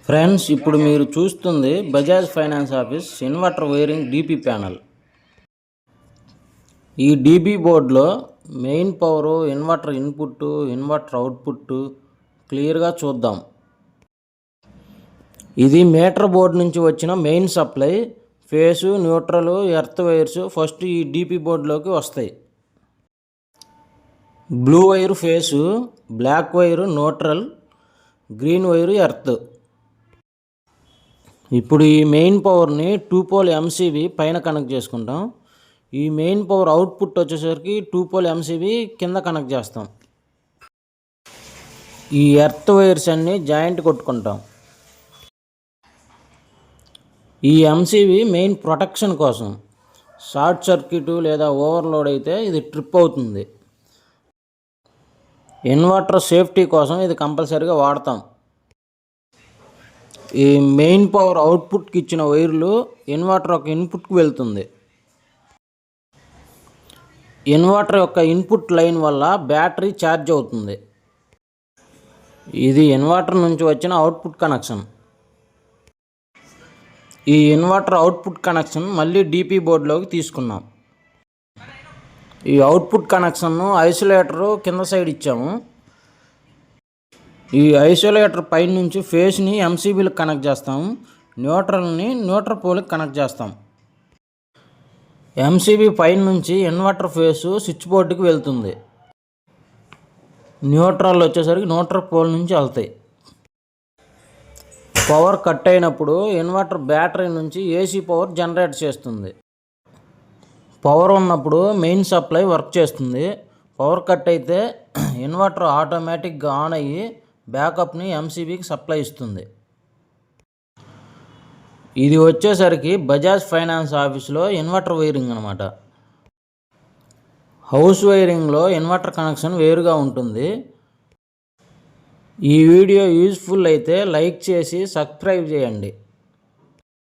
Friends, ఇప్పుడు మీరు చూస్తుంది Bajaj finance office inverter wiring DP panel. ఈ డీబీ బోర్డులో main power, inverter input, inverter output క్లియర్గా చూద్దాం. ఇది మీటర్ బోర్డు నుంచి వచ్చిన main supply. Phase, neutral, earth wires first ఈ డీపీ బోర్డులోకి వస్తాయి. Blue wire phase, black wire neutral, green wire earth. ఇప్పుడు ఈ మెయిన్ పవర్ని 2 పోల్ ఎంసీబీ పైన కనెక్ట్ చేసుకుంటాం. ఈ మెయిన్ పవర్ అవుట్పుట్ వచ్చేసరికి 2 పోల్ ఎంసీబీ కింద కనెక్ట్ చేస్తాం. ఈ ఎర్త్ వైర్స్ అన్నీ జాయింట్ కొట్టుకుంటాం. ఈ ఎంసీబీ మెయిన్ ప్రొటెక్షన్ కోసం. షార్ట్ సర్క్యూట్ లేదా ఓవర్లోడ్ అయితే ఇది ట్రిప్ అవుతుంది. ఇన్వర్టర్ సేఫ్టీ కోసం ఇది కంపల్సరీగా వాడతాం. ఈ మెయిన్ పవర్ అవుట్పుట్కి ఇచ్చిన వైర్లు ఇన్వర్టర్ యొక్క ఇన్పుట్కి వెళ్తుంది. ఇన్వర్టర్ యొక్క ఇన్పుట్ లైన్ వల్ల బ్యాటరీ ఛార్జ్ అవుతుంది. ఇది ఇన్వర్టర్ నుంచి వచ్చిన అవుట్పుట్ కనెక్షన్. ఈ ఇన్వర్టర్ అవుట్పుట్ కనెక్షన్ మళ్ళీ డీపీ బోర్డులోకి తీసుకున్నాం. ఈ అవుట్పుట్ కనెక్షన్ను ఐసోలేటర్ కింద సైడ్ ఇచ్చాము. ఈ ఐసోలేటర్ పైన నుంచి ఫేస్ని ఎంసీబీలకు కనెక్ట్ చేస్తాము. న్యూట్రల్ని న్యూట్రల్ పోల్కి కనెక్ట్ చేస్తాం. ఎంసీబీ పైన నుంచి ఇన్వర్టర్ ఫేసు స్విచ్ బోర్డుకి వెళ్తుంది. న్యూట్రల్ వచ్చేసరికి న్యూట్రల్ పోల్ నుంచి వెళ్తాయి. పవర్ కట్ అయినప్పుడు ఇన్వర్టర్ బ్యాటరీ నుంచి ఏసీ పవర్ జనరేట్ చేస్తుంది. పవర్ ఉన్నప్పుడు మెయిన్ సప్లై వర్క్ చేస్తుంది. పవర్ కట్ అయితే ఇన్వర్టర్ ఆటోమేటిక్గా ఆన్ అయ్యి బ్యాకప్ని ఎంసీబీకి సప్లై ఇస్తుంది. ఇది వచ్చేసరికి బజాజ్ ఫైనాన్స్ ఆఫీస్లో ఇన్వర్టర్ వైరింగ్ అనమాట. హౌస్ వైరింగ్లో ఇన్వర్టర్ కనెక్షన్ వేరుగా ఉంటుంది. ఈ వీడియో యూజ్ఫుల్ అయితే లైక్ చేసి సబ్స్క్రైబ్ చేయండి.